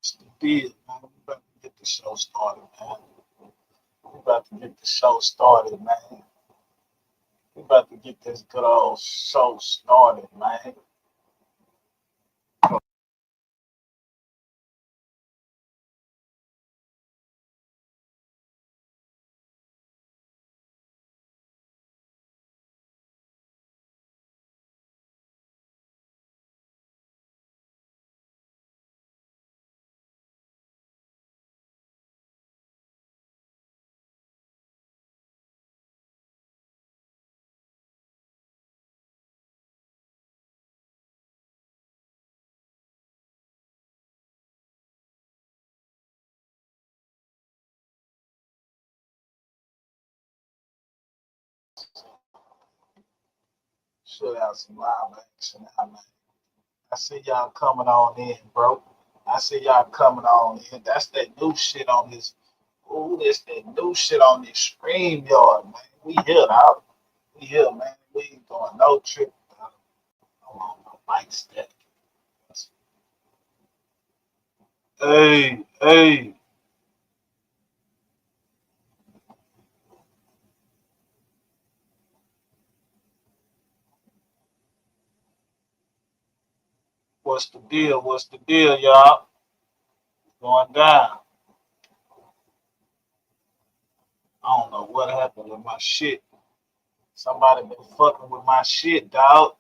It's the deal, man. We about to get the show started, man. We about to get the show started, man. We about to get this good old show started, man. Should have some live action now, man. I see y'all coming on in, bro. I see y'all coming on in. That's that new shit on this. Ooh, that's that new shit on this stream yard, man. We here, dog. We here, man. We ain't doing no trick. I'm on my mic stack. Hey, hey. What's the deal? What's the deal, y'all? Going down. I don't know what happened with my shit. Somebody been fucking with my shit, dog.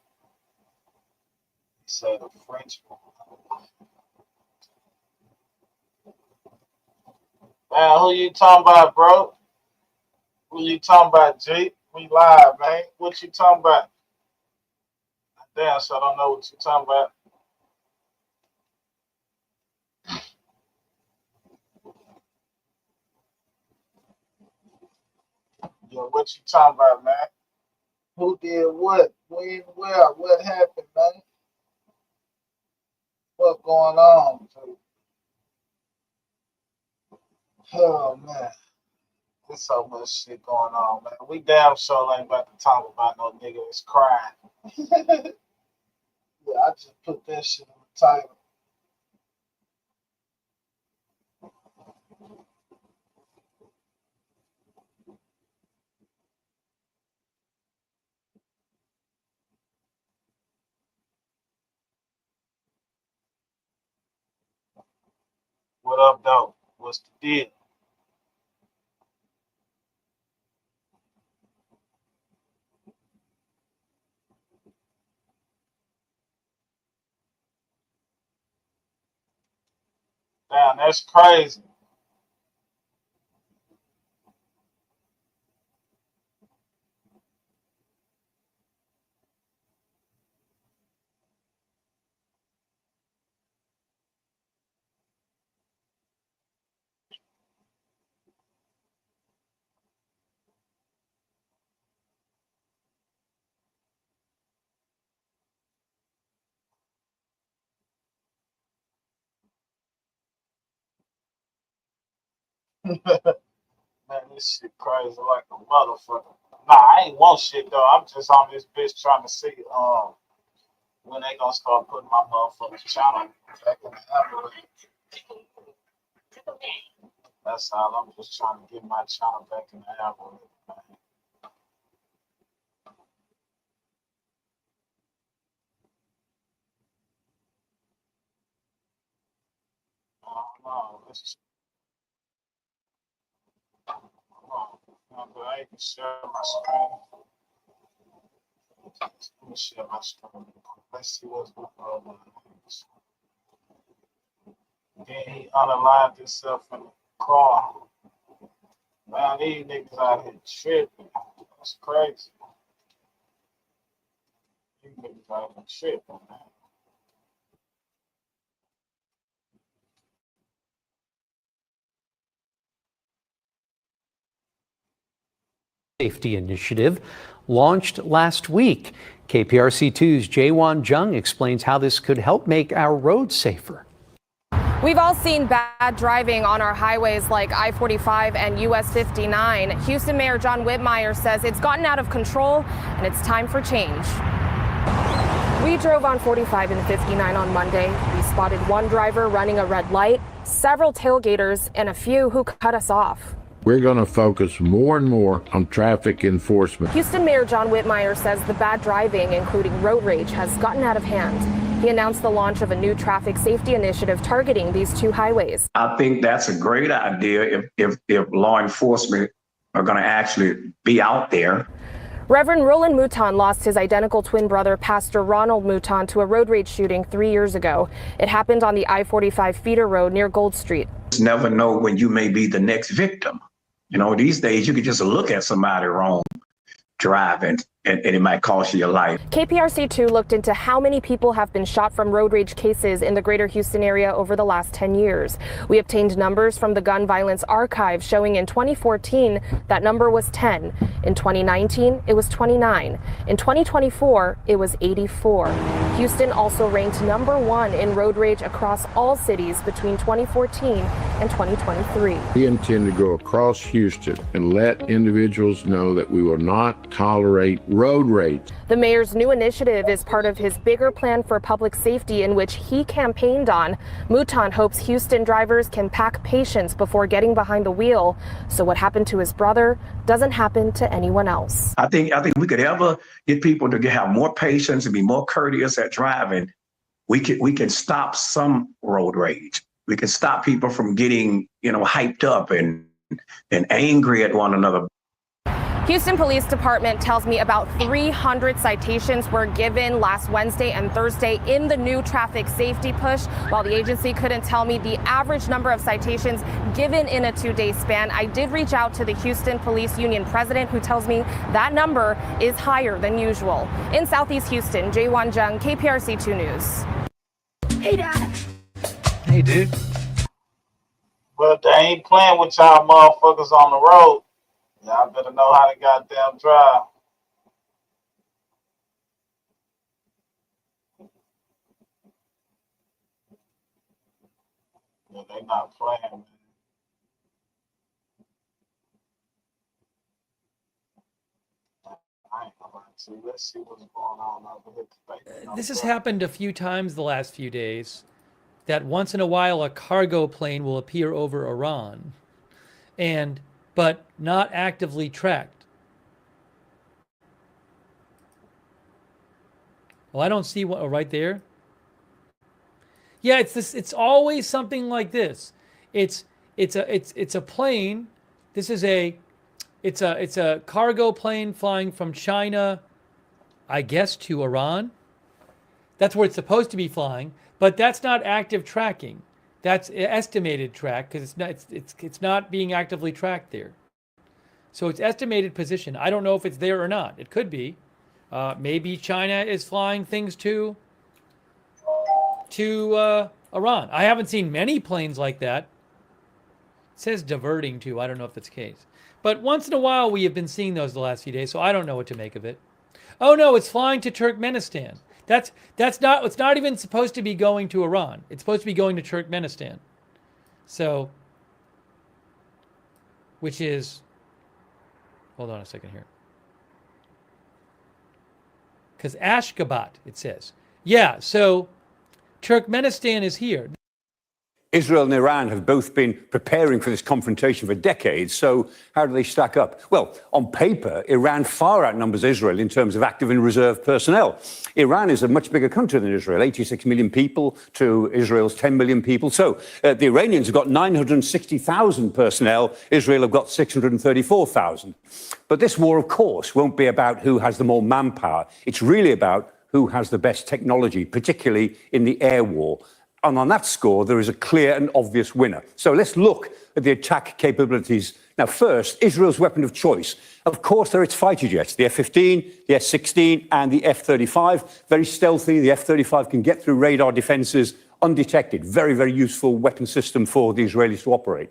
He said the French. Man, who you talking about, bro? Who you talking about, G? We live, man. What you talking about? Damn, so I don't know what you talking about. Yo, what you talking about, man? Who did what? When, where? What happened, man? What going on? Oh, man. There's so much shit going on, man. We damn sure ain't about to talk about no nigga that's crying. Yeah, I just put that shit in the title. What up, though? What's the deal? Damn, that's crazy. Man, this shit crazy like a motherfucker. Nah, I ain't want shit though. I'm just on this bitch trying to see when they gonna start putting my motherfucking channel back in the algorithm. That's all. I'm just trying to get my channel back in the algorithm, man. I don't know. Let's hold on. I can share my screen. Let me share my screen. Let's see what's going on. Then he unaligned himself in the car. Man, these niggas out here tripping. That's crazy. These niggas out here tripping, man. Safety initiative launched last week. KPRC2's Jaewon Jung explains how this could help make our roads safer. We've all seen bad driving on our highways like I-45 and US 59. Houston Mayor John Whitmire says it's gotten out of control and it's time for change. We drove on 45 and 59 on Monday. We spotted one driver running a red light, several tailgaters, and a few who cut us off. We're going to focus more and more on traffic enforcement. Houston Mayor John Whitmire says the bad driving, including road rage, has gotten out of hand. He announced the launch of a new traffic safety initiative targeting these two highways. I think that's a great idea if law enforcement are going to actually be out there. Reverend Roland Mouton lost his identical twin brother, Pastor Ronald Mouton, to a road rage shooting 3 years ago. It happened on the I-45 feeder road near Gold Street. You never know when you may be the next victim. You know, these days you could just look at somebody wrong driving and it might cost you your life. KPRC2 looked into how many people have been shot from road rage cases in the greater Houston area over the last 10 years. We obtained numbers from the Gun Violence Archive showing in 2014 that number was 10. In 2019, it was 29. In 2024, it was 84. Houston also ranked #1 in road rage across all cities between 2014 and 2023. We intend to go across Houston and let individuals know that we will not tolerate road rage. The mayor's new initiative is part of his bigger plan for public safety in which he campaigned on. Mouton hopes Houston drivers can pack patience before getting behind the wheel, so what happened to his brother doesn't happen to anyone else. I think we could ever get people to have more patience and be more courteous at driving. We can stop some road rage. We can stop people from getting, hyped up and angry at one another. Houston Police Department tells me about 300 citations were given last Wednesday and Thursday in the new traffic safety push. While the agency couldn't tell me the average number of citations given in a 2-day span, I did reach out to the Houston Police Union president, who tells me that number is higher than usual. In Southeast Houston, Jaewon Jung, KPRC2 News. Hey, Dad. Hey, dude. But they ain't playing with y'all motherfuckers on the road. Y'all better know how to goddamn drive. Yeah, they not playing, man. I ain't gonna lie to you. Let's see what's going on over here. This has happened a few times the last few days, that once in a while a cargo plane will appear over Iran, but not actively tracked. Well, I don't see what right there. Yeah, it's this. It's always something like this. It's a plane. This is it's a cargo plane flying from China, I guess, to Iran. That's where it's supposed to be flying, but that's not active tracking. That's estimated track because it's not being actively tracked there. So it's estimated position. I don't know if it's there or not. It could be. Maybe China is flying things to Iran. I haven't seen many planes like that. It says diverting to. I don't know if that's the case. But once in a while we have been seeing those the last few days, so I don't know what to make of it. Oh no, it's flying to Turkmenistan. It's not even supposed to be going to Iran. It's supposed to be going to Turkmenistan. So, which is, hold on a second here. Because Ashgabat, it says. Yeah, so Turkmenistan is here. Israel and Iran have both been preparing for this confrontation for decades, so how do they stack up? Well, on paper, Iran far outnumbers Israel in terms of active and reserve personnel. Iran is a much bigger country than Israel, 86 million people to Israel's 10 million people. So the Iranians have got 960,000 personnel, Israel have got 634,000. But this war, of course, won't be about who has the more manpower. It's really about who has the best technology, particularly in the air war. And on that score, there is a clear and obvious winner. So let's look at the attack capabilities. Now, first, Israel's weapon of choice. Of course, there are its fighter jets, the F-15, the F-16, and the F-35. Very stealthy, the F-35 can get through radar defenses undetected. Very, very useful weapon system for the Israelis to operate.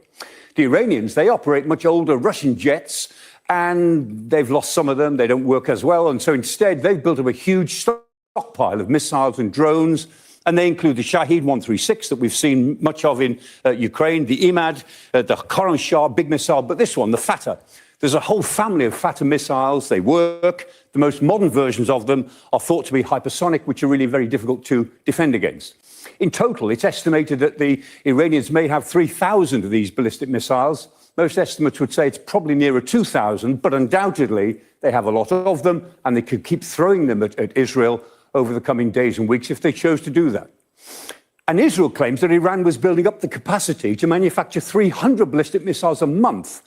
The Iranians, they operate much older Russian jets, and they've lost some of them. They don't work as well. And so instead, they've built up a huge stockpile of missiles and drones. And they include the Shahed 136 that we've seen much of in Ukraine, the Imad, the Khorramshahr big missile, but this one, the Fatah. There's a whole family of Fatah missiles. They work. The most modern versions of them are thought to be hypersonic, which are really very difficult to defend against. In total, it's estimated that the Iranians may have 3,000 of these ballistic missiles. Most estimates would say it's probably nearer 2,000, but undoubtedly they have a lot of them, and they could keep throwing them at Israel over the coming days and weeks if they chose to do that. And Israel claims that Iran was building up the capacity to manufacture 300 ballistic missiles a month.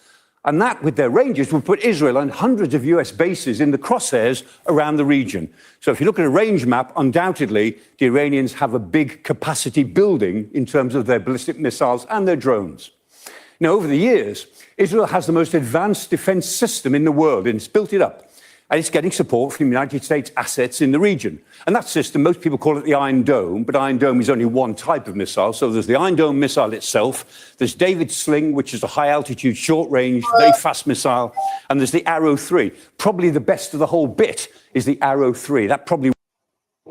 And that, with their ranges, would put Israel and hundreds of US bases in the crosshairs around the region. So if you look at a range map, undoubtedly, the Iranians have a big capacity building in terms of their ballistic missiles and their drones. Now, over the years, Israel has the most advanced defense system in the world, and it's built it up. And it's getting support from the United States assets in the region. And that system, most people call it the Iron Dome, but Iron Dome is only one type of missile. So there's the Iron Dome missile itself, there's David Sling, which is a high-altitude, short-range, very fast missile, and there's the Arrow 3. Probably the best of the whole bit is the Arrow 3. That probably...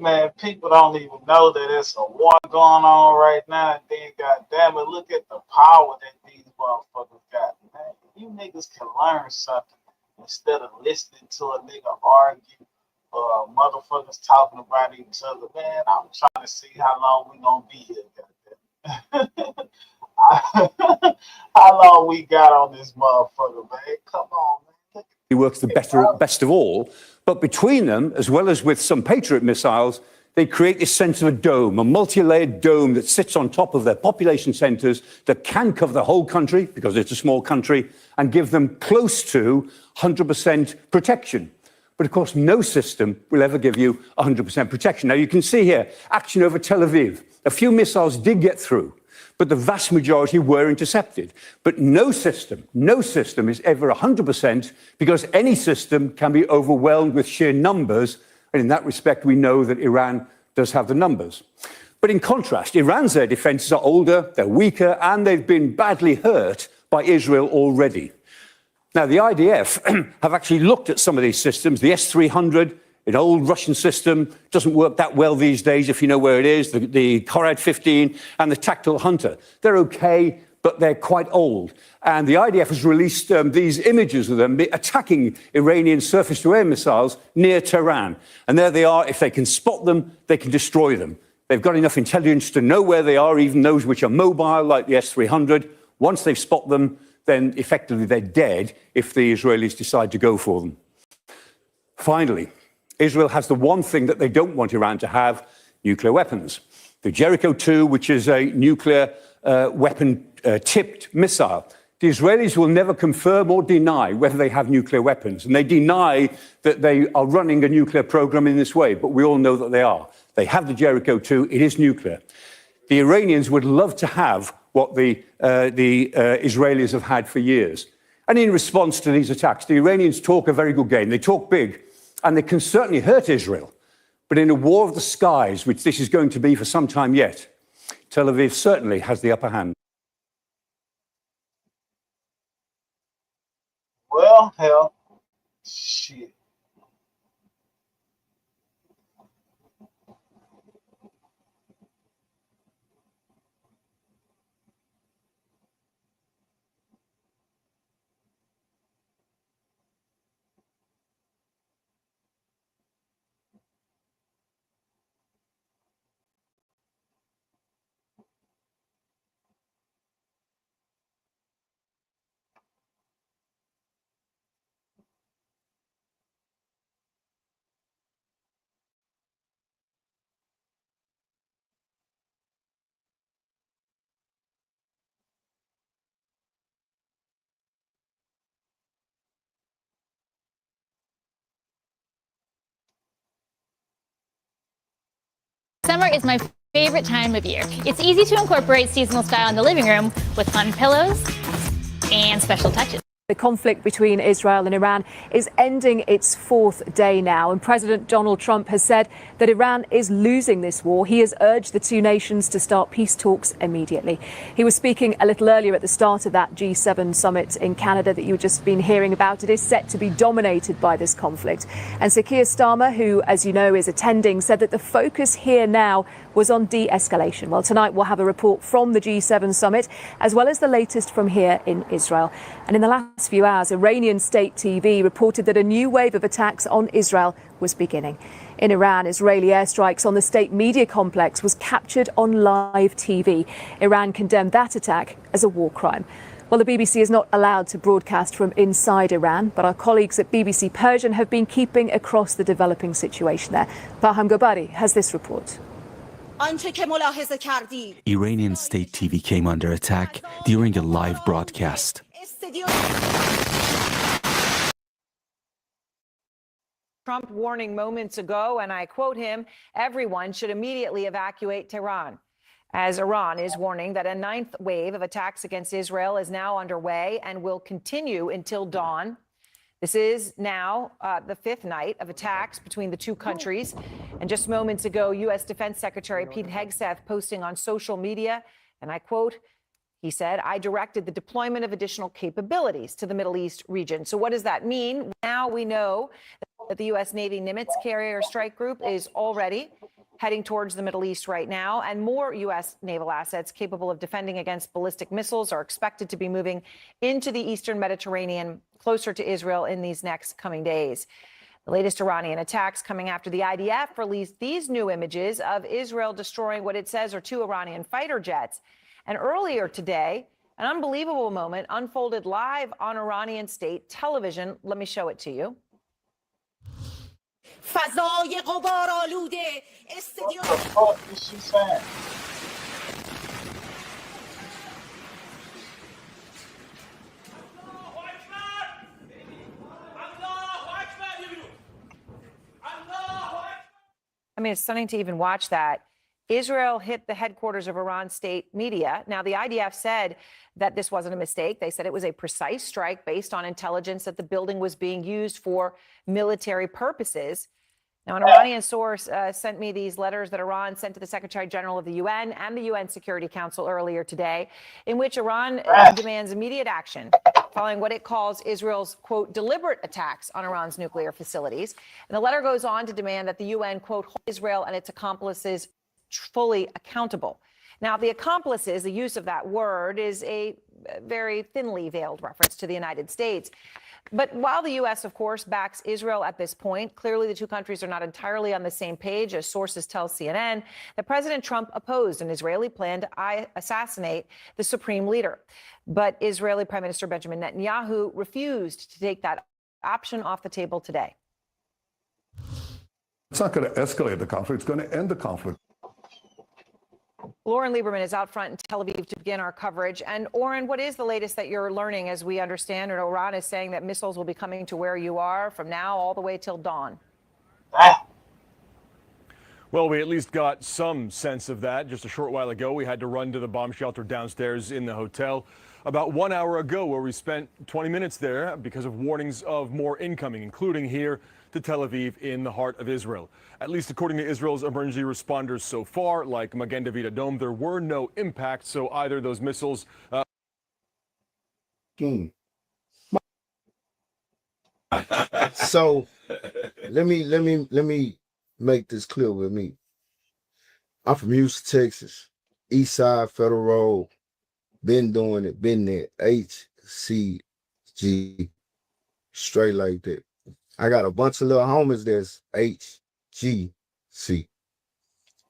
Man, people don't even know that it's a war going on right now. And then, goddamn it, look at the power that these motherfuckers got. Man, you niggas can learn something instead of listening to a nigga argue, motherfuckers talking about each other. Man, I'm trying to see how long we gonna be here, goddamn. How long we got on this motherfucker, man? Come on, man. He works the best of all. But between them, as well as with some Patriot missiles, they create this sense of a dome, a multi-layered dome that sits on top of their population centers that can cover the whole country, because it's a small country, and give them close to 100% protection. But of course, no system will ever give you 100% protection. Now, you can see here, action over Tel Aviv. A few missiles did get through, but the vast majority were intercepted. But no system is ever 100%, because any system can be overwhelmed with sheer numbers. And in that respect, we know that Iran does have the numbers. But in contrast, Iran's air defenses are older, they're weaker, and they've been badly hurt by Israel already. Now, the IDF have actually looked at some of these systems. The S-300, an old Russian system, doesn't work that well these days, if you know where it is. The Korad 15 and the Tactical Hunter. They're okay, but they're quite old. And the IDF has released these images of them attacking Iranian surface-to-air missiles near Tehran. And there they are. If they can spot them, they can destroy them. They've got enough intelligence to know where they are, even those which are mobile, like the S-300. Once they've spotted them, then effectively they're dead if the Israelis decide to go for them. Finally, Israel has the one thing that they don't want Iran to have: nuclear weapons. The Jericho 2, which is a nuclear weapon-tipped missile. The Israelis will never confirm or deny whether they have nuclear weapons, and they deny that they are running a nuclear program in this way, but we all know that they are. They have the Jericho 2, it is nuclear. The Iranians would love to have what the Israelis have had for years. And in response to these attacks, the Iranians talk a very good game. They talk big, and they can certainly hurt Israel. But in a war of the skies, which this is going to be for some time yet, Tel Aviv certainly has the upper hand. Well, hell, shit. Summer is my favorite time of year. It's easy to incorporate seasonal style in the living room with fun pillows and special touches. The conflict between Israel and Iran is ending its fourth day now, and President Donald Trump has said that Iran is losing this war. He has urged the two nations to start peace talks immediately. He was speaking a little earlier at the start of that G7 summit in Canada that you've just been hearing about. It is set to be dominated by this conflict. And Sir Keir Starmer, who, as you know, is attending, said that the focus here now was on de-escalation. Well, tonight we'll have a report from the G7 summit, as well as the latest from here in Israel. And in the last last few hours, Iranian state TV reported that a new wave of attacks on Israel was beginning. In Iran, Israeli airstrikes on the state media complex was captured on live TV. Iran condemned that attack as a war crime. Well, the BBC is not allowed to broadcast from inside Iran, but our colleagues at BBC Persian have been keeping across the developing situation there. Faham Gobari has this report. Iranian state TV came under attack during a live broadcast. Trump warning moments ago, and I quote him, everyone should immediately evacuate Tehran. As Iran is warning that a ninth wave of attacks against Israel is now underway and will continue until dawn. This is now the fifth night of attacks between the two countries. And just moments ago, U.S. Defense Secretary Pete Hegseth posting on social media, and I quote, he said, I directed the deployment of additional capabilities to the Middle East region. So what does that mean? Now we know that the U.S. Navy Nimitz carrier strike group is already heading towards the Middle East right now, and more U.S. naval assets capable of defending against ballistic missiles are expected to be moving into the eastern Mediterranean, closer to Israel in these next coming days. The latest Iranian attacks coming after the IDF released these new images of Israel destroying what it says are two Iranian fighter jets. And earlier today, an unbelievable moment unfolded live on Iranian state television. Let me show it to you. What the fuck is she saying? I mean, it's stunning to even watch that. Israel hit the headquarters of Iran state media. Now, the IDF said that this wasn't a mistake. They said it was a precise strike based on intelligence that the building was being used for military purposes. Now, an Iranian source sent me these letters that Iran sent to the Secretary General of the UN and the UN Security Council earlier today, in which Iran demands immediate action following what it calls Israel's, quote, deliberate attacks on Iran's nuclear facilities. And the letter goes on to demand that the UN, quote, hold Israel and its accomplices fully accountable. Now, the accomplices, the use of that word is a very thinly veiled reference to the United States. But while the U.S., of course, backs Israel at this point, clearly the two countries are not entirely on the same page, as sources tell CNN, that President Trump opposed an Israeli plan to assassinate the supreme leader. But Israeli Prime Minister Benjamin Netanyahu refused to take that option off the table today. It's not going to escalate the conflict. It's going to end the conflict. Lauren Lieberman is out front in Tel Aviv to begin our coverage. And Oren, what is the latest that you're learning? As we understand, and Iran is saying that missiles will be coming to where you are from now all the way till dawn. Well, we at least got some sense of that. Just a short while ago, we had to run to the bomb shelter downstairs in the hotel. About 1 hour ago, where we spent 20 minutes there because of warnings of more incoming, including here to Tel Aviv in the heart of Israel. At least according to Israel's emergency responders so far, like Magen David Adom, there were no impacts, so either those missiles... So let me make this clear with me. I'm from Houston, Texas, East Side Federal Road. Been doing it, been there, HCG, straight like that. I got a bunch of little homies that's HGC.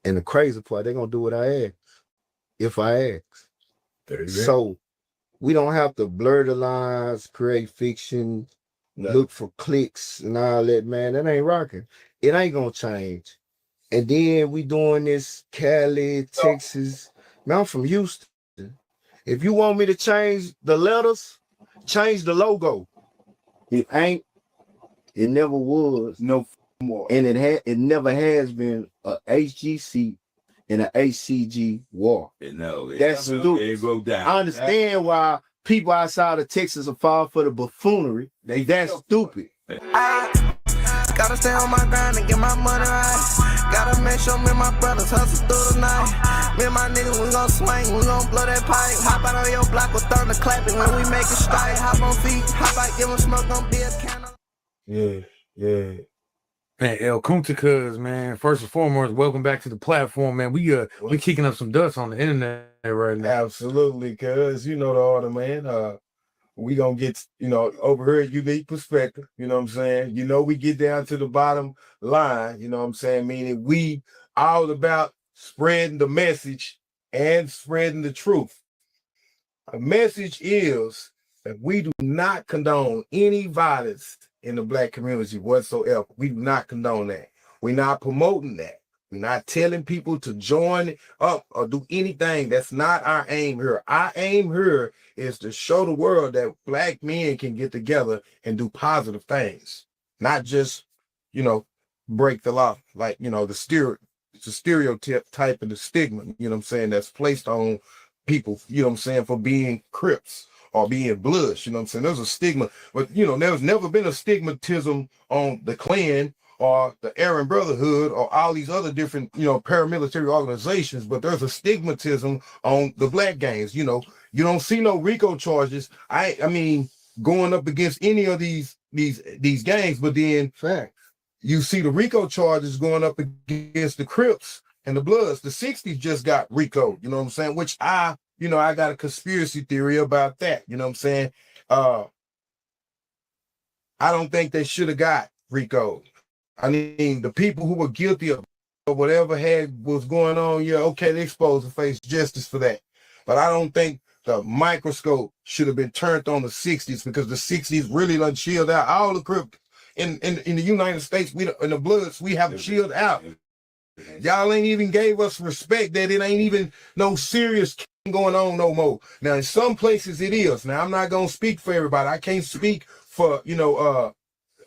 And the crazy part, they're gonna do what I ask, if I ask. So we don't have to blur the lines, create fiction, look for clicks and all that, man. That ain't rocking. It ain't gonna change. And then we doing this Cali, Texas. Man, I'm from Houston. If you want me to change the letters, change the logo. It ain't, it never was, no more. And it never has been a HGC and an HCG war. That's stupid. I understand why people outside of Texas will fall for the buffoonery. That's stupid. Gotta stay on my grind and get my money right. Gotta make sure me and my brothers hustle through the night. Me and my niggas, we gon' swing, we gon' blow that pipe. Hop out on your block with thunder clapping when we make it strike. Hop on feet, hop out, give them smoke, gon' be a candle. Yeah. Man, El Kunta cuz, man, first and foremost, welcome back to the platform, man. We kicking up some dust on the internet right now. Absolutely, cuz, you know the order, man. we gonna get, over here, unique perspective, you know what I'm saying? We get down to the bottom line, you know what I'm saying? Meaning we all about spreading the message and spreading the truth. The message is that we do not condone any violence in the Black community whatsoever. We do not condone that. We're not promoting that. We're not telling people to join up or do anything. That's not our aim here. Our aim here is to show the world that Black men can get together and do positive things, not just, break the law, like, the stereotype type and the stigma, that's placed on people, for being Crips or being Bloods, There's a stigma, but, there's never been a stigmatism on the Klan or the Aryan Brotherhood or all these other different, paramilitary organizations, but there's a stigmatism on the Black gangs. You don't see no RICO charges. I mean, going up against any of these gangs, but then you see the RICO charges going up against the Crips and the Bloods. The 60s just got RICO, which I got a conspiracy theory about that, I don't think they should have got RICO. I mean, the people who were guilty of whatever was going on, they exposed and face justice for that. But I don't think the microscope should have been turned on the 60s, because the 60s really done chilled out all the Crips in the United States. In the Bloods, we have chilled out. Y'all ain't even gave us respect that it ain't even no serious going on no more. Now, in some places it is. Now, I'm not gonna speak for everybody. I can't speak for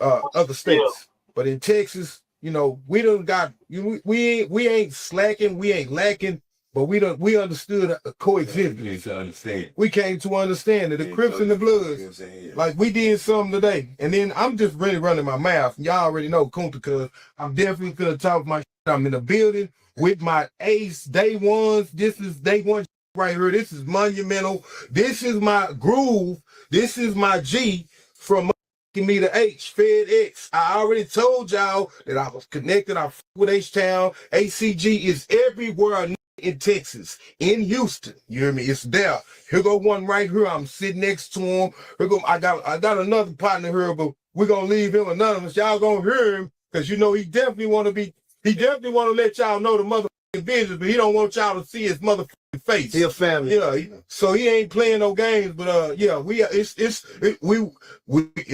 other states. But in Texas, we done got, we ain't slacking, we ain't lacking, but we understood coexistence. We came to understand that the Crips and the Bloods, like we did something today. And then I'm just really running my mouth. Y'all already know Kunta, because I'm definitely gonna talk my shit. I'm in the building with my ace day ones. This is day one right here. This is monumental. This is my groove. This is my G from me to H, FedEx. I already told y'all that I was connected. I with H-Town. ACG is everywhere in Texas, in Houston. You hear me? It's there. Here go one right here. I'm sitting next to him. Here go. I got another partner here, but we're gonna leave him anonymous. Y'all gonna hear him, because he definitely want to let y'all know the motherfucking business, but he don't want y'all to see his motherfucking face. He a family. Yeah, so he ain't playing no games, but it's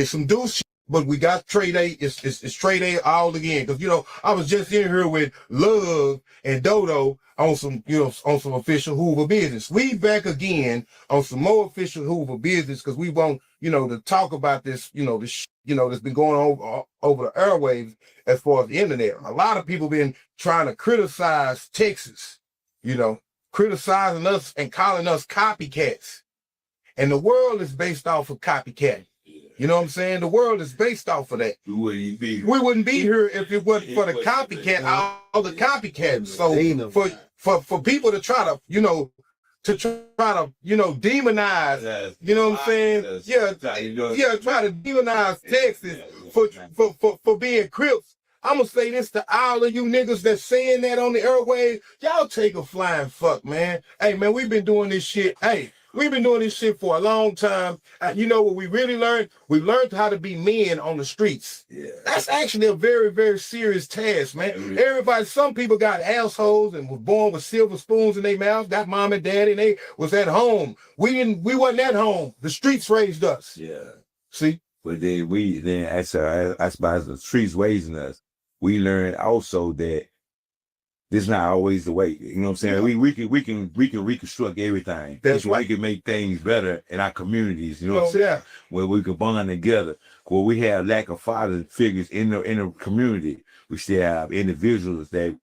some douche shit, but we got trade aid. It's trade aid all again, because I was just in here with Love and Dodo on some on some official Hoover business. We back again on some more official Hoover business, because we want to talk about this that's been going on over the airwaves as far as the internet. A lot of people been trying to criticize Texas, criticizing us and calling us copycats. And the world is based off of copycat. You know what I'm saying? The world is based off of that. We wouldn't be here if it wasn't for the copycat, all the copycats. So for people to try to, demonize, you know what I'm saying? Try to demonize Texas for being Crips. I'm gonna say this to all of you niggas that's saying that on the airwaves. Y'all take a flying fuck, man. Hey, man, we've been doing this shit. We've been doing this shit for a long time. You know what we really learned? We learned how to be men on the streets. Yeah. That's actually a very, very serious task, man. Some people got assholes and was born with silver spoons in their mouth, got mom and daddy, and they was at home. We wasn't at home. The streets raised us. Yeah. See? But then as the streets raising us, we learned also that this is not always the way. You know what I'm saying? Yeah. We can reconstruct everything. That's right. We can make things better in our communities. You know what I'm saying? Yeah. Where we can bond together. Where we have lack of father figures in the community, we still have individuals that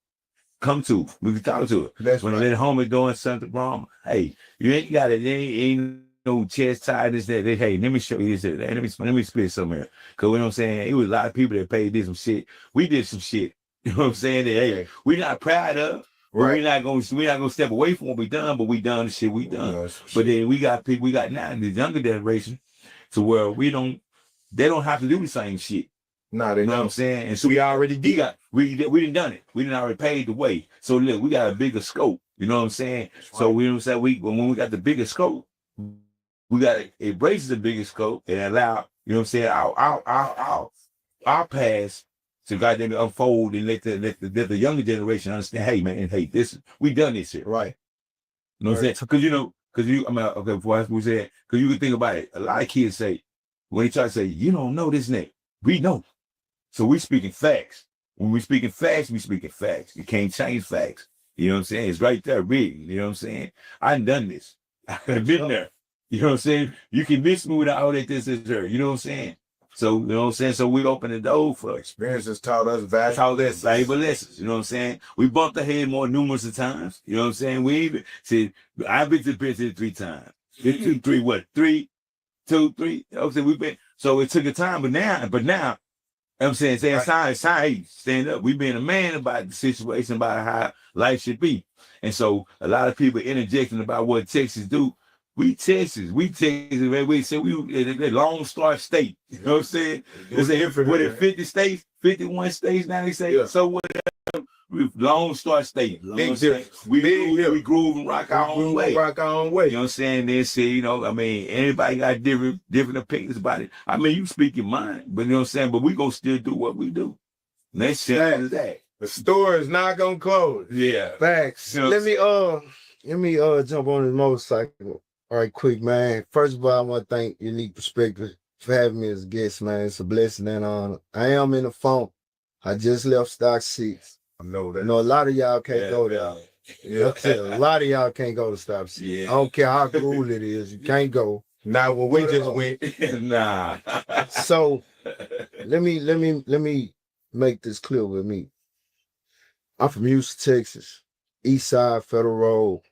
come to. We can talk to it. That's when their homie doing something wrong. Hey, you ain't got it. Ain't no chest tightness that hey, let me show you this. Let me spit somewhere. Cause you know what I'm saying? It was a lot of people that paid did some shit. We did some shit. You know what I'm saying? That hey, we're not proud of. Right. We're not gonna step away from what we done, but we done the shit we done. But then we got people we got now in the younger generation to where they don't have to do the same shit. Nah, they know what I'm saying? And so we already did. We done it. We done already paid the way. So look, we got a bigger scope. You know what I'm saying? Right. So we don't say when we got the bigger scope, We got to embrace the bigger scope and allow, you know what I'm saying, our past to goddamn unfold and let the younger generation understand, hey man, hey, we done this shit. Right. You know what I'm saying? Before we said, because you can think about it, a lot of kids say, when they try to say, you don't know this nigga, we know. So we speaking facts. When we speaking facts, we speaking facts. You can't change facts. You know what I'm saying? It's right there, reading. You know what I'm saying? I done this. I've been there. You know what I'm saying? You can miss me without all that this is there. You know what I'm saying? So, you know what I'm saying? So we open the door for experiences taught us valuable lessons. You know what I'm saying? We bumped the head more numerous of times. You know what I'm saying? We even said, I've been to the prison 3 times. 3, 2, 3. You know what I'm saying? We've been, so it took a time, but now, you know what I'm saying, hey, stand up. We being a man about the situation, about how life should be. And so a lot of people interjecting about what Texas do. We Texas, man. We say we the Lone Star State. You know what I'm saying? They say what it 50 states, 51 states now they say. So whatever. Lone Star State. We groove and rock our own way. You know what I'm saying? They say, you know, I mean, anybody got different opinions about it. I mean, you speak your mind, but you know what I'm saying? But we gonna still do what we do. Next simple as that. The store is not gonna close. Yeah. Facts. You know, Let me jump on this motorcycle. All right, quick, man. First of all, I want to thank Unique Perspective for having me as a guest, man. It's a blessing and honor. I am in the funk. I just left Stock 6. I know that. You know, a lot of y'all can't go there. Yeah. A lot of y'all can't go to Stock 6. Yeah. I don't care how cool it is. You can't go. Nah, well, we just went. Nah. So let me make this clear with me. I'm from Houston, Texas. East Side, Federal Road.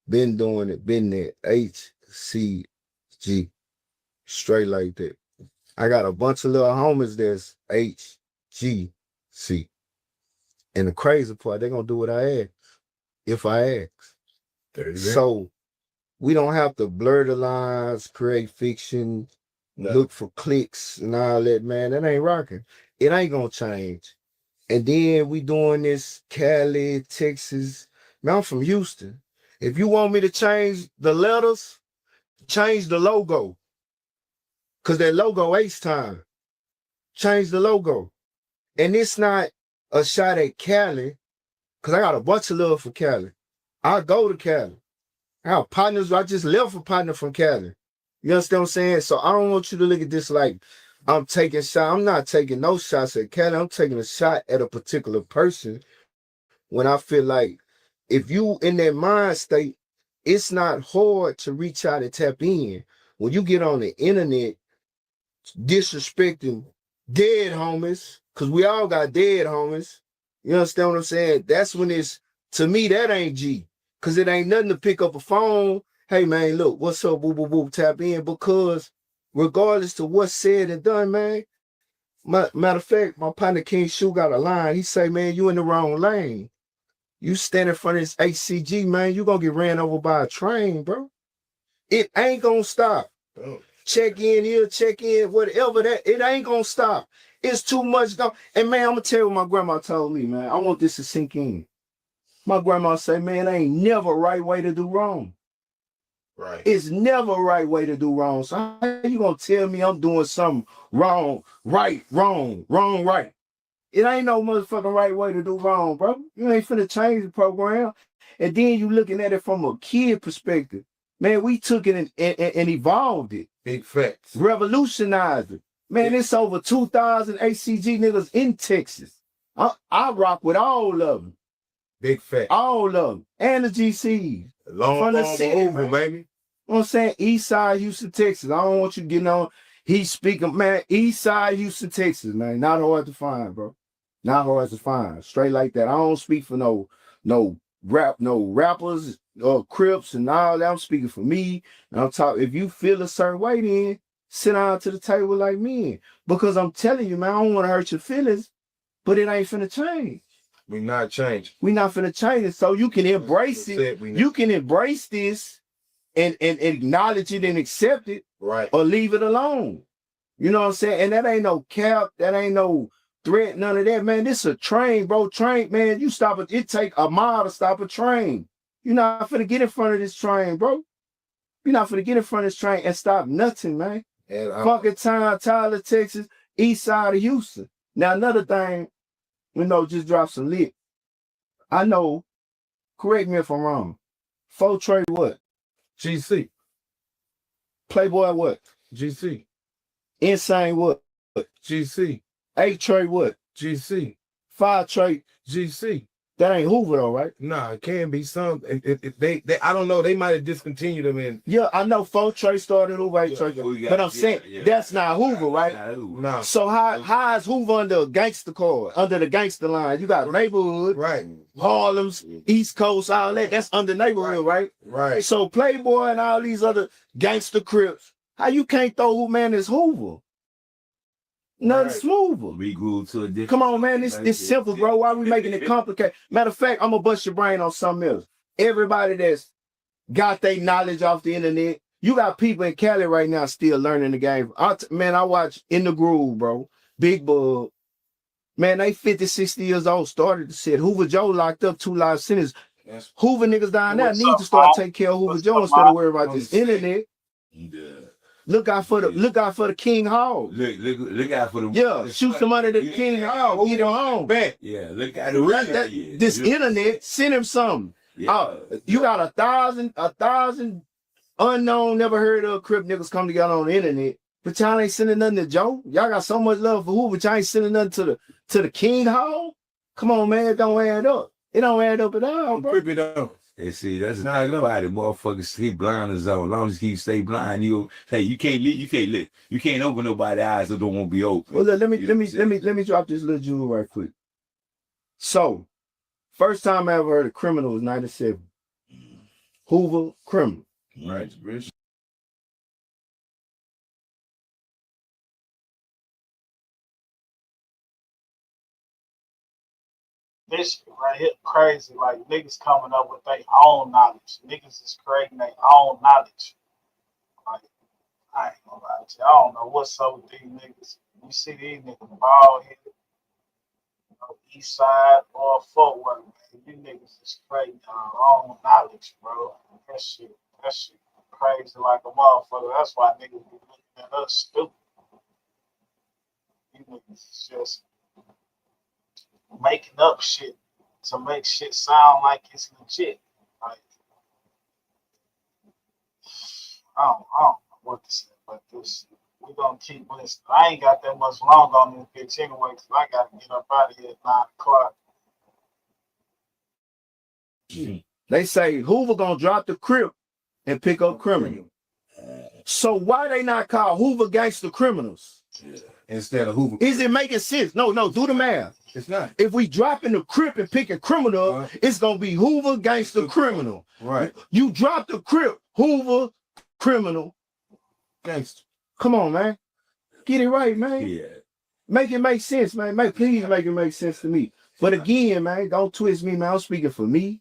Been doing it, been there. HCG. Straight like that. I got a bunch of little homies that's HGC. And the crazy part, they're gonna do what I ask. If I ask. So we don't have to blur the lines, create fiction, look for clicks and all that, man. That ain't rocking. It ain't gonna change. And then we doing this Cali, Texas. Man, I'm from Houston. If you want me to change the letters, change the logo. Cause that logo H-Time. Change the logo. And it's not a shot at Cali, cause I got a bunch of love for Cali. I go to Cali. I have partners. I just left a partner from Cali. You understand what I'm saying? So I don't want you to look at this like I'm taking shots. I'm not taking no shots at Cali. I'm taking a shot at a particular person when I feel like if you in that mind state, it's not hard to reach out and tap in. When you get on the internet disrespecting dead homies, because we all got dead homies, you understand what I'm saying? That's when it's, to me, that ain't G. Because it ain't nothing to pick up a phone. Hey, man, look, what's up, whoop, whoop, whoop, tap in. Because regardless to what's said and done, man, matter of fact, my partner King Shu got a line. He say, man, you in the wrong lane. You stand in front of this HCG, man, you gonna get ran over by a train, bro. It ain't gonna stop. Check in here, check in, whatever that, it ain't gonna stop. It's too much going. And man, I'm gonna tell you what my grandma told me, man. I want this to sink in. My grandma say, man, there ain't never a right way to do wrong. Right. It's never a right way to do wrong. So how you gonna tell me I'm doing something wrong, right, wrong, wrong, right? It ain't no motherfucking right way to do wrong, bro. You ain't finna change the program. And then you looking at it from a kid perspective. Man, we took it and evolved it. Big facts. Revolutionized it. Man, it's over 2,000 HCG niggas in Texas. I rock with all of them. Big fact. All of them. And the GCs. Long over, baby. You know what I'm saying? East Side, Houston, Texas. I don't want you getting on. He's speaking, man. East Side, Houston, Texas, man. Not hard to find, bro. Not hard to find. Straight like that. I don't speak for no rappers or Crips and all that. I'm speaking for me. And I'm talking, if you feel a certain way, then sit down to the table like me. Because I'm telling you, man, I don't want to hurt your feelings, but it ain't finna change. We not changing. We not finna change it. So you can embrace it. You can embrace this and acknowledge it and accept it. Right. Or leave it alone. You know what I'm saying? And that ain't no cap. That ain't no threat. None of that, man. This is a train, bro. Train, man. You stop it. It take a mile to stop a train. You're not finna get in front of this train, bro. You're not finna get in front of this train and stop nothing, man. And Funky Town, Tyler, Texas, east side of Houston. Now, another thing, just drop some lit. I know, correct me if I'm wrong. Fo Trey what? GC. Playboy what? GC. Insane what? GC. 8 Trey what? GC. 5 Trey. GC. That ain't Hoover though, right? Nah, it can be some. They I don't know. They might have discontinued them in. Yeah, I know 4 Trey started Hoover, 8 Trey. But I'm saying that's not Hoover, right? No. So how is Hoover under a gangster card, under the gangster line? You got neighborhood, right? Harlem's, East Coast, all that. That's under neighborhood, right? Right. So Playboy and all these other gangster Crips, how you can't throw who man is Hoover? Nothing smoother. We grew to a different. Come on, man. This simple, bro. Why we making it complicated? Matter of fact, I'm gonna bust your brain on something else. Everybody that's got their knowledge off the internet, you got people in Cali right now still learning the game. I watch In the Groove, bro. Big Bug. Man, they 50, 60 years old, started to shit. Hoover Joe locked up 2 life sentences. Hoover niggas down there need to start taking care of Hoover Joe instead of worry about this internet. Look out for the King Hall. Look out for the shoot some under the King Hall. Get him home. Back. Yeah, look out the This internet, send him something. You got 1,000 unknown, never heard of Crip niggas come together on the internet. But y'all ain't sending nothing to Joe. Y'all got so much love for Hoover, but y'all ain't sending nothing to the King Hall. Come on, man, it don't add up. It don't add up at all, bro. Creepy though. And see, that's not nobody. Motherfuckers stay blind as all. As long as you stay blind, you can't open nobody's eyes that don't want to be open. Well, let me drop this little jewel right quick. So, first time I ever heard of Criminal was 97. Hoover, Criminal. Right. This shit right here crazy. Like niggas coming up with their own knowledge. Niggas is creating their own knowledge. Like, I ain't gonna lie to you. I don't know what's up with these niggas. You see these niggas bald headed, east side or footwork, man. You niggas is creating their own knowledge, bro. That shit crazy like a motherfucker. That's why niggas be looking at us stupid. You niggas is just making up shit to make shit sound like it's legit. Like, I don't know what to say, but we gonna keep listening. I ain't got that much longer on this bitch anyway, because I gotta get up out of here at 9 o'clock. They say Hoover gonna drop the Crip and pick up Criminal. So why they not call Hoover Gangster Criminals? Instead of Hoover. Is it making sense? No, do the math. It's not. If we dropping the Crip and picking Criminal, it's gonna be Hoover Gangster Criminal. Right. You drop the Crip, Hoover Criminal Gangster. Come on, man. Get it right, man. Yeah. Make it make sense, man. Please make it make sense to me. But again, man, don't twist me, man. I'm speaking for me.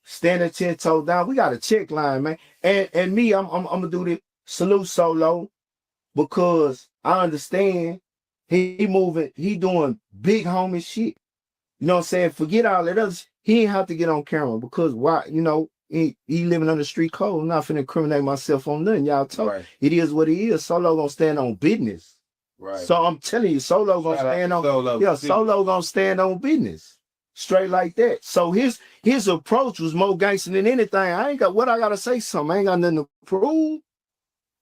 Standing 10 toes down. We got a check line, man. And me, I'm gonna do this. Salute Solo, because I understand he moving, he doing big homie shit. You know what I'm saying? Forget all that others. He ain't have to get on camera because why? He living under street code. I'm not finna incriminate myself on nothing. Y'all talk. Right. It is what it is. Solo gonna stand on business. Right. So I'm telling you, Solo gonna stand on. Solo gonna stand on business. Straight like that. So his approach was more gangster than anything. I gotta say something. I ain't got nothing to prove.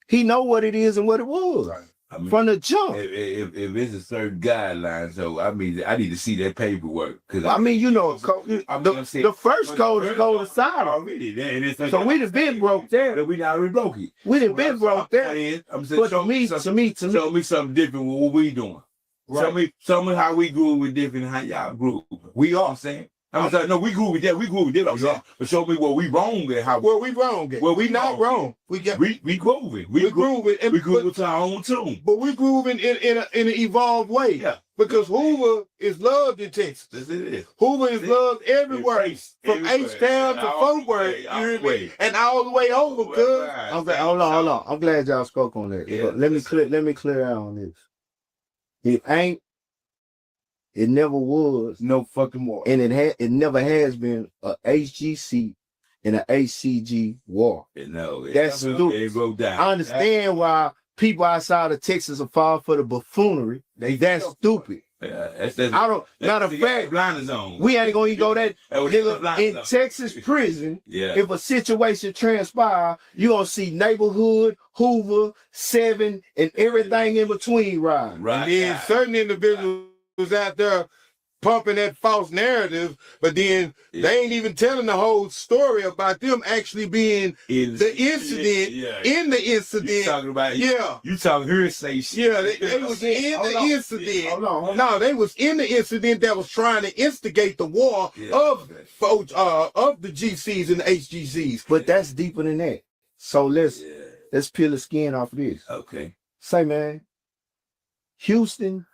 He know what it is and what it was. Right. I mean, from the jump. If it's a certain guideline, so I mean, I need to see that paperwork. Cause the first code is code aside already. So we done been broke there. We already broke it. We done been broke there. But show me something different with what we doing. Right. Show me how we grew with different than how y'all grew. We are saying. I'm saying, no, we grew with that. We grew with that. But show me what we wrong at. How we wrong at. Well, we not wrong. We grooving. We grooving to our own tune. But we grooving in an evolved way. Yeah. Because Hoover is loved in Texas. Yes, it is. Hoover is loved everywhere. From H-Town to Fort Worth. And all the way over, cuz. Okay, hold on. I'm glad y'all spoke on that. Yeah, let me clear out on this. It never was. No fucking more. And it never has been a HGC in an HCG war. No, That's stupid. It broke down. I understand why people outside of Texas will fall for the buffoonery. That's stupid. That's I don't. Matter of fact, blinders on. we ain't gonna even go that. was Nigga, blinders in on. Texas prison, Yeah. if a situation transpire, you gonna see Neighborhood, Hoover, 7, and everything in between riding. Right. And then certain individuals out there pumping that false narrative, but then they ain't even telling the whole story about them actually being the incident in the incident. You talking about you talking hearsay shit. Yeah, they was in the incident. No, they was in the incident that was trying to instigate the war of the GCs and the HGCs. But that's deeper than that. So let's peel the skin off of this. Okay. Say, man, Houston,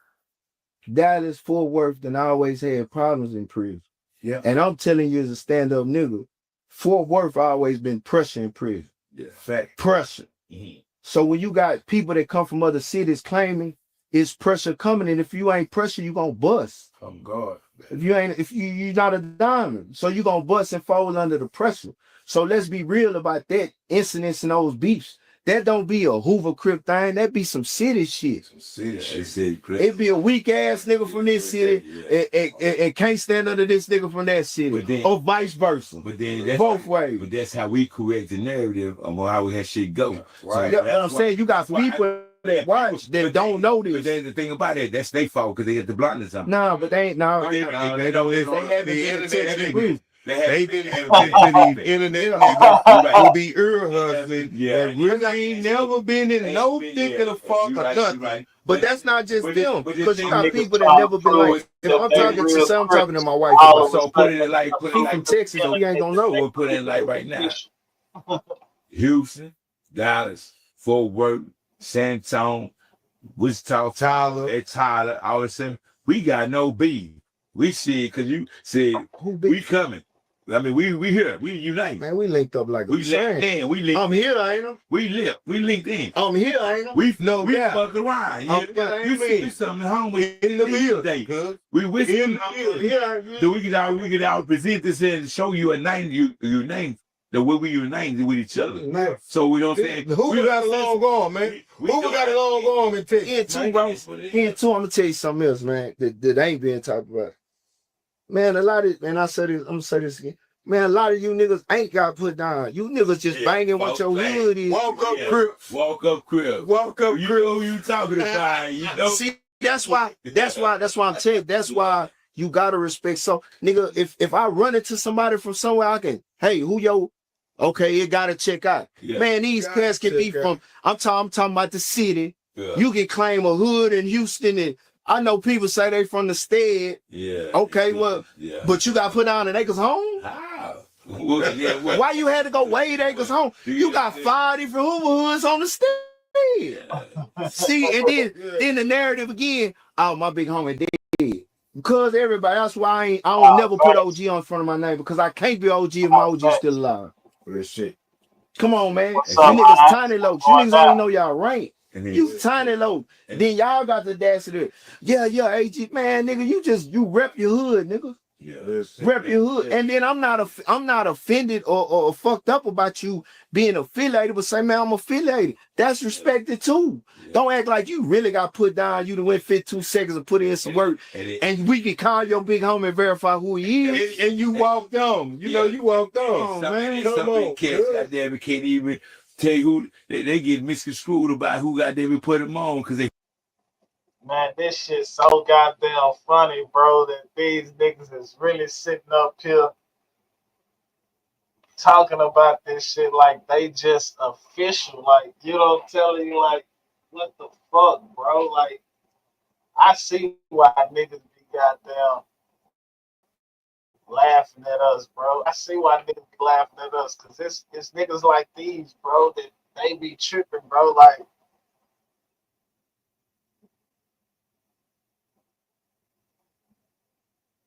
Dallas, Fort Worth, done always had problems in prison. Yeah. And I'm telling you as a stand-up nigga, Fort Worth always been pressure in prison. Yeah. Fact. Pressure. So when you got people that come from other cities claiming it's pressure coming, and if you ain't pressure, you gonna bust. Oh God. If you're not a diamond, so you gonna bust and fall under the pressure. So let's be real about that incidents and those beefs. That don't be a Hoover Crip thing. That be some city shit. It be a weak ass nigga from this city and can't stand under this nigga from that city, or vice versa. But then that's both ways. But that's how we correct the narrative of how we had shit go. Right. So I'm saying you got people that watch that don't know this. But then the thing about it, that's their fault because they get the blindness on. Nah, but they ain't. No, They don't. They haven't The been internet Texas. They didn't have the internet nigga will be ear hustling. Yeah. That really ain't never been in no thick of the fuck or nothing. But that's not just them, but because this you got nigga people that never been like. If I'm talking to some, I'm talking to my wife. So put it in like, He from Texas, so he ain't gonna know. We'll put it in like right now. Houston, Dallas, Fort Worth, San Antonio, Wichita, Tyler, all the same. We got no beef. We see it because you said we coming. I mean, we here. We unite. Man, we linked up like we linked in. We linked. I'm here, ain't I? We linked in. I'm here, ain't I? We fucked around. You see something home in the field day. We wish so we could out present this and show you a name. You name the way we unite with each other. So we don't say who got a long arm, man. Who got a long arm in Texas? I'm gonna tell you something else, man. That ain't being talked about. Man, a lot of, and I said this, I'm gonna say this again. Man, a lot of you niggas ain't got put down. You niggas just banging what your hood is. Walk up crib. Walk up crib. Walk up You crib. know who you talking about. You know. See, that's why I'm telling you, that's why you gotta respect. So, nigga, if I run into somebody from somewhere, I can, hey, who yo? Okay, you gotta check out. Yeah. Man, these cats can be from, I'm talking about the city. Yeah. You can claim a hood in Houston, and I know people say they from the stead. Yeah. Okay, well, but you got put down in Acres Home? How? Well, Why you had to go Wade Acres Home? You got 5 different Hoover hoods on the stead. See, and then the narrative again, oh, my big homie dead. Because everybody, that's why I don't never put OG on front of my name, because I can't be OG if my OG still alive. Real shit. Come on, man. You niggas tiny low. You niggas only know y'all rank. You tiny low. Then y'all got the audacity. Yeah, AG, man, nigga, you rep your hood, nigga. Yeah, Rep your hood. And then I'm not offended or fucked up about you being affiliated, but say, man, I'm affiliated. That's respected too. Don't act like you really got put down. You done went 52 seconds and put in some work. And we can call your big homie and verify who he is. And you walked on. You know, you walked on. Come on, man. Some cats goddamn can't even tell you who they get misconstrued about who goddamn put them on because they. Man, this shit's so goddamn funny, bro, that these niggas is really sitting up here talking about this shit like they just official. Like, you know, telling you, like, what the fuck, bro? Like, I see why niggas be goddamn laughing at us, bro. I see why niggas be laughing at us, because it's niggas like these, bro, that they be tripping, bro. Like,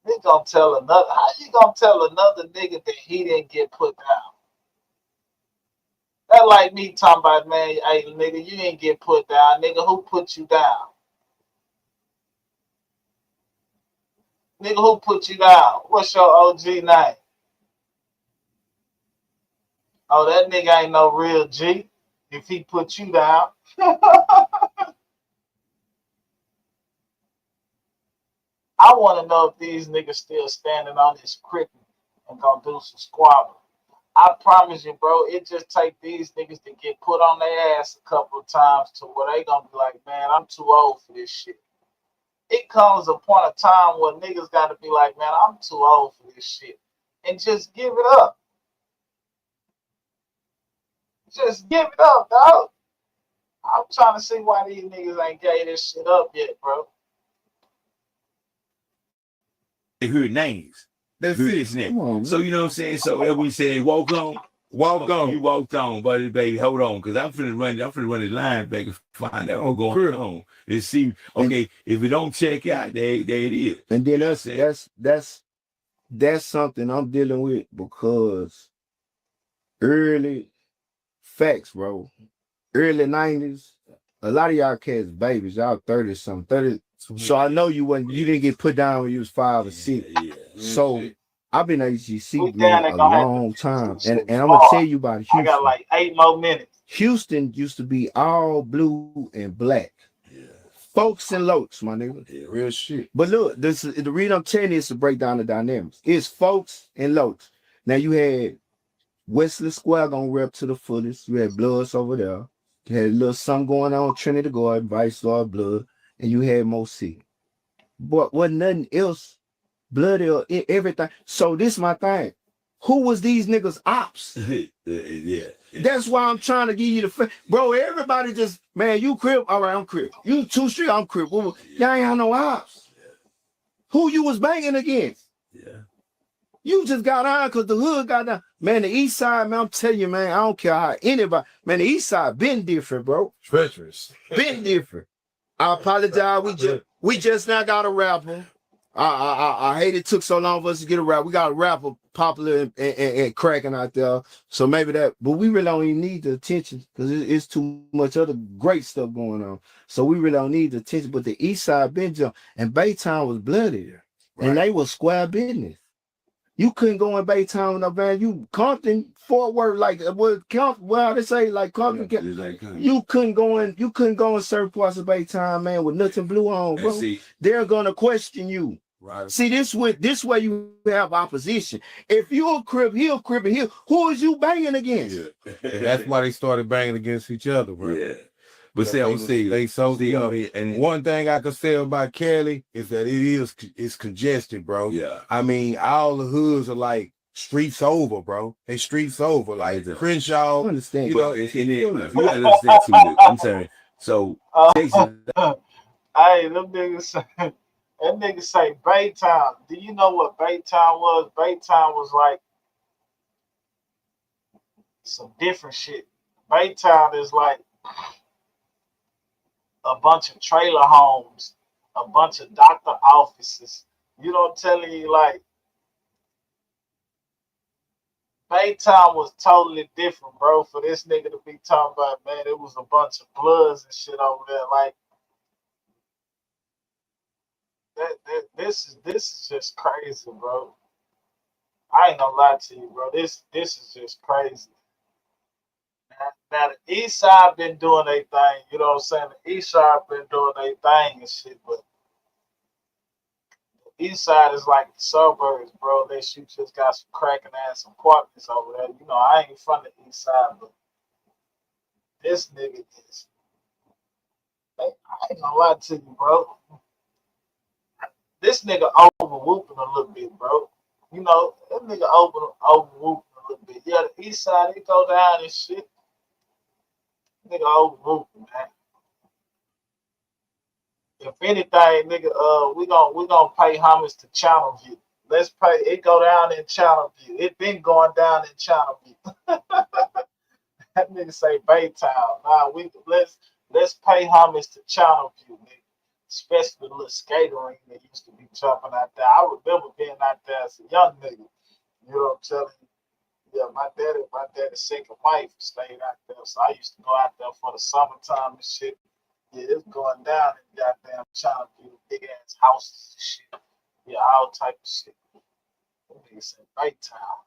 he gonna tell another, how you gonna tell another nigga that he didn't get put down? That like me talking about, man, hey nigga, you didn't get put down. Nigga, who put you down? Nigga, who put you down? What's your OG name? Oh, that nigga ain't no real G if he put you down. I want to know if these niggas still standing on this cricket and gonna do some squabbling. I promise you, bro, it just take these niggas to get put on their ass a couple of times to where they gonna be like, man, I'm too old for this shit. It comes a point of time where niggas gotta be like, man, I'm too old for this shit. And just give it up. Just give it up, dog. I'm trying to see why these niggas ain't gave this shit up yet, bro. They heard names. That's Heard it. his name. Come on, So you know what I'm saying? So if we say walk on, walk on. You walked on, buddy, baby. Hold on, because I'm finna run the line back and find out what's going on. And see, okay, if we don't check out, there it is. And then that's something I'm dealing with because early facts, bro. Early 90s, a lot of y'all cats babies, y'all 30 something, 30. So I know you didn't get put down when you was 5 or 6. So I've been at HGC man a long time. And I'm gonna tell you about Houston. I got like 8 more minutes. Houston used to be all blue and black. Folks and locs, my nigga. Yeah, real shit. But look, this is the reason I'm telling you is to break down the dynamics. It's folks and locs. Now you had Wesley Square gonna rep to the fullest. You had Bloods over there. You had a little something going on, Trinity Garden, Vice Lord Blood, and you had Mo C. But wasn't nothing else. Blood, everything. So this my thing. Who was these niggas ops? Yeah. That's why I'm trying to give you the bro. Everybody just, man, you Crip, all right, I'm Crip. You 2 Street, I'm Crip. Y'all ain't have no ops. Who you was banging against? Yeah. You just got on because the hood got down. Man, the east side, man, I'm telling you, man, I don't care how anybody, man, the east side been different, bro. Treacherous. Been different. I apologize. We just now got a rapper. I hate it took so long for us to get a rapper. We got a rapper popular and cracking out there. So maybe that, but we really don't even need the attention because it's too much other great stuff going on. So we really don't need the attention. But the east side been jumped and Baytown was bloody. Right. And they was square business. You couldn't go in Baytown with no van. You Compton, Fort Worth, like well, they say like Compton. You couldn't go in certain parts of Baytown, man, with nothing blue on, bro. They're gonna question you. Right. See, this way you have opposition. If you're a Crip, he'll Crip, and he'll, who is you banging against? Yeah. That's why they started banging against each other, bro. Yeah. But and one thing I can say about Cali is that it's congested, bro. Yeah. I mean, all the hoods are like streets over, bro. They streets over, like Crenshaw. I understand. You know, you gotta understand too, Luke. I'm saying. So hey, them niggas that nigga say Baytown. Do you know what Baytown was? Baytown was like some different shit. Baytown is like a bunch of trailer homes, a bunch of doctor offices. You know what I'm telling you? Like, Baytown was totally different, bro. For this nigga to be talking about, man, it was a bunch of Bloods and shit over there. Like, this is just crazy, bro. I ain't gonna lie to you, bro. This is just crazy. Now the east side been doing their thing, you know what I'm saying? The east side been doing their thing and shit, but the east side is like the suburbs, bro. Unless you just got some cracking ass apartments over there. You know, I ain't from the east side, but this nigga is. I ain't gonna lie to you, bro. This nigga over whooping a little bit, bro. You know, that nigga over whooping a little bit. Yeah, the east side, it go down and shit. Nigga over whooping, man. If anything, nigga, we gonna pay homage to Channel View. Let's pay it go down in Channel View. It been going down in Channel View. That nigga say Baytown. Nah, let's pay homage to Channel View, nigga. Especially the little skater ring that used to be jumping out there. I remember being out there as a young nigga. You know what I'm telling you? Yeah, my daddy's second wife stayed out there, so I used to go out there for the summertime and shit. Yeah, it's going down in goddamn China, big ass houses and shit. Yeah, all type of shit. That nigga said Baytown.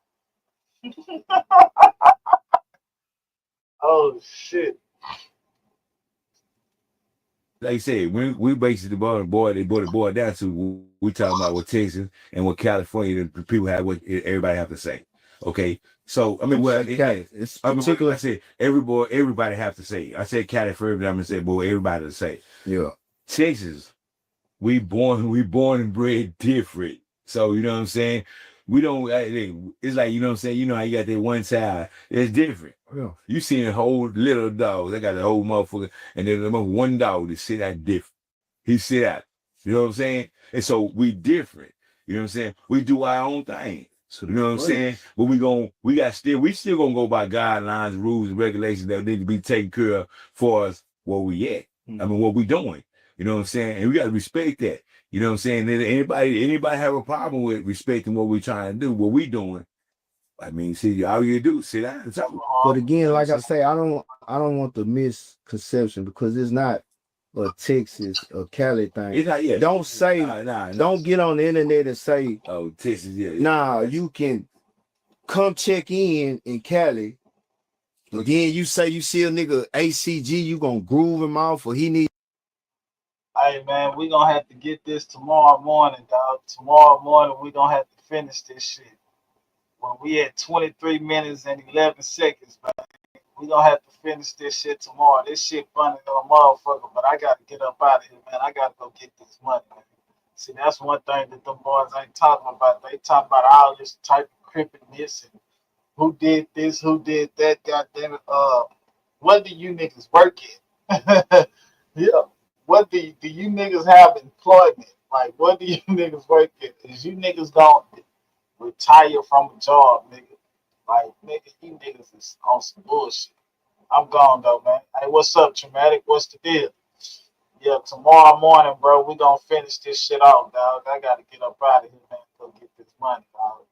Oh shit. Like I said, we basically they brought the boy down to we talking about what Texas and what California the people have, what everybody have to say. Okay, so I mean, well, it's I mean, particular. I said everybody have to say. I said California, I'm gonna say, boy, everybody to say. Yeah. Texas, we born and bred different. So you know what I'm saying. We don't. It's like, you know what I'm saying. You know how you got that one side. It's different. Yeah. You seen a whole little dog. They got a whole motherfucker, and then the one dog that sit out different. He sit out. You know what I'm saying? And so we different. You know what I'm saying? We do our own thing. So you know what I'm saying? But we still gonna go by guidelines, rules, and regulations that need to be taken care of for us where we at. I mean, what we doing. You know what I'm saying? And we gotta respect that. You know what I'm saying? And anybody have a problem with respecting what we trying to do, what we doing? I mean, see, all you do, sit down and talk. But again, like I say, I don't want the misconception, because it's not a Texas or Cali thing. It's not, yeah. Don't say, don't get on the internet and say, oh, Texas, yeah. Nah, you can come check in Cali. And then you say you see a nigga ACG, you gonna groove him off, or he need. Hey man, we gonna have to get this tomorrow morning, dog. Tomorrow morning we gonna have to finish this shit. When we at 23 minutes and 11 seconds, man, we gonna have to finish this shit tomorrow. This shit funny than a motherfucker, but I gotta get up out of here, man. I gotta go get this money, man. See, that's one thing that them boys ain't talking about. They talking about all this type of crippiness and who did this, who did that, goddamn it. What do you niggas work in? Yeah. What do you niggas have employment? Like, what do you niggas work in? Is you niggas gonna retire from a job, nigga? Like, nigga, you niggas is on some bullshit. I'm gone though, man. Hey, what's up, Traumatic? What's the deal? Yeah, tomorrow morning, bro, we gonna finish this shit off, dog. I gotta get up out of here, man. Go get this money, dog.